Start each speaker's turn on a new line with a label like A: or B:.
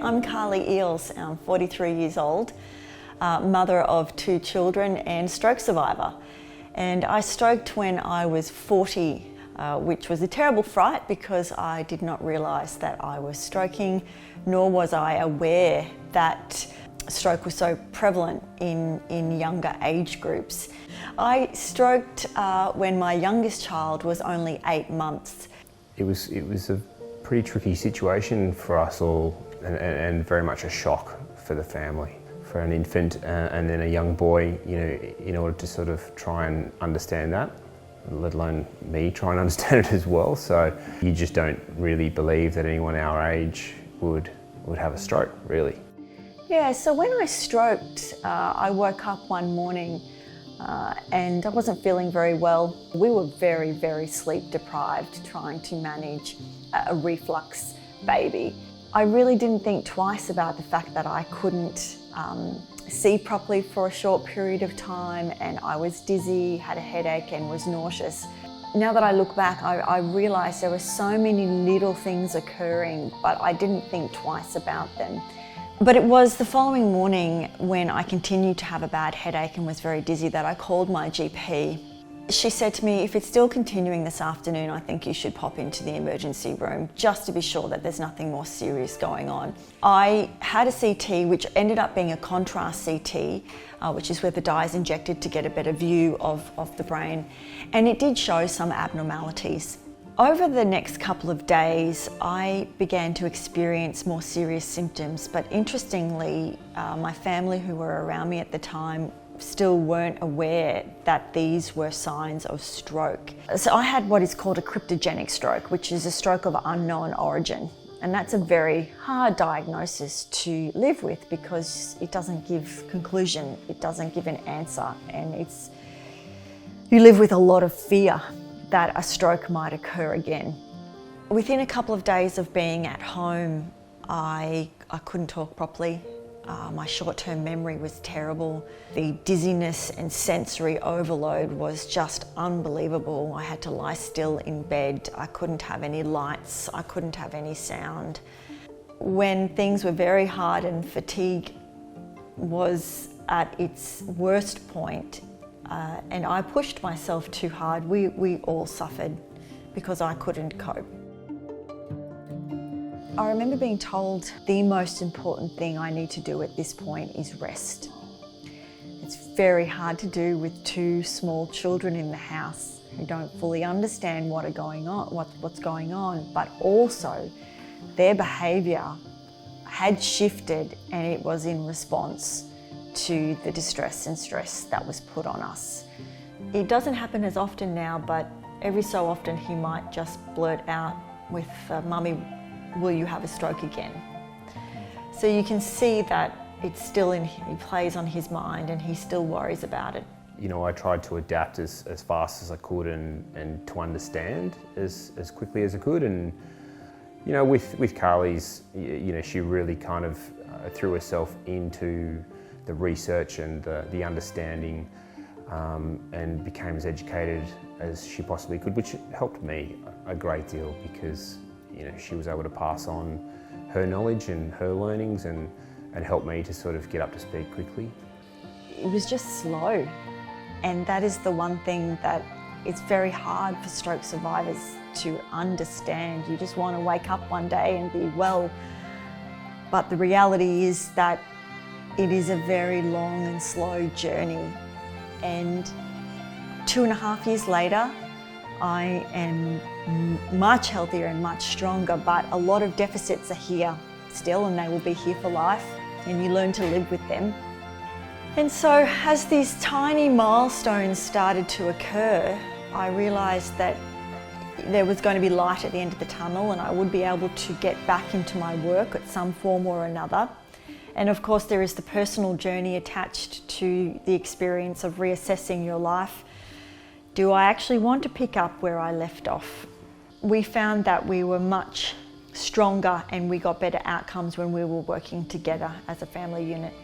A: I'm Carly Eales. I'm 43 years old, mother of 2 children and stroke survivor. And I stroked when I was 40, which was a terrible fright because I did not realise that I was stroking, nor was I aware that stroke was so prevalent in younger age groups. I stroked when my youngest child was only 8 months.
B: It was a pretty tricky situation for us all, and very much a shock for the family. For an infant and then a young boy, you know, in order to sort of try and understand that, let alone me try and understand it as well. So you just don't really believe that anyone our age would have a stroke, really.
A: Yeah, so when I stroked, I woke up one morning and I wasn't feeling very well. We were very, very sleep deprived, trying to manage a reflux baby. I really didn't think twice about the fact that I couldn't see properly for a short period of time, and I was dizzy, had a headache and was nauseous. Now that I look back, I realised there were so many little things occurring, but I didn't think twice about them. But it was the following morning when I continued to have a bad headache and was very dizzy that I called my GP. She said to me, if it's still continuing this afternoon, I think you should pop into the emergency room just to be sure that there's nothing more serious going on. I had a CT, which ended up being a contrast CT, which is where the dye is injected to get a better view of the brain, and it did show some abnormalities. Over the next couple of days, I began to experience more serious symptoms, but interestingly, my family who were around me at the time still weren't aware that these were signs of stroke. So I had what is called a cryptogenic stroke, which is a stroke of unknown origin. And that's a very hard diagnosis to live with because it doesn't give conclusion, it doesn't give an answer, and you live with a lot of fear that a stroke might occur again. Within a couple of days of being at home, I couldn't talk properly. My short-term memory was terrible. The dizziness and sensory overload was just unbelievable. I had to lie still in bed. I couldn't have any lights. I couldn't have any sound. When things were very hard and fatigue was at its worst point, and I pushed myself too hard, we all suffered because I couldn't cope. I remember being told the most important thing I need to do at this point is rest. It's very hard to do with 2 small children in the house who don't fully understand what's going on, but also their behaviour had shifted, and it was in response to the distress and stress that was put on us. It doesn't happen as often now, but every so often he might just blurt out with, "Mummy, will you have a stroke again?" So you can see that it's still it plays on his mind and he still worries about it.
B: You know, I tried to adapt as fast as I could and to understand as quickly as I could. And, you know, with Carly's, you know, she really kind of threw herself into the research and the understanding and became as educated as she possibly could, which helped me a great deal because, you know, she was able to pass on her knowledge and her learnings and help me to sort of get up to speed quickly.
A: It was just slow, and that is the one thing that it's very hard for stroke survivors to understand. You just want to wake up one day and be well, but the reality is that it is a very long and slow journey, and 2.5 years later, I am much healthier and much stronger, but a lot of deficits are here still, and they will be here for life, and you learn to live with them. And so as these tiny milestones started to occur, I realised that there was going to be light at the end of the tunnel and I would be able to get back into my work at some form or another. And of course there is the personal journey attached to the experience of reassessing your life. Do I actually want to pick up where I left off? We found that we were much stronger and we got better outcomes when we were working together as a family unit.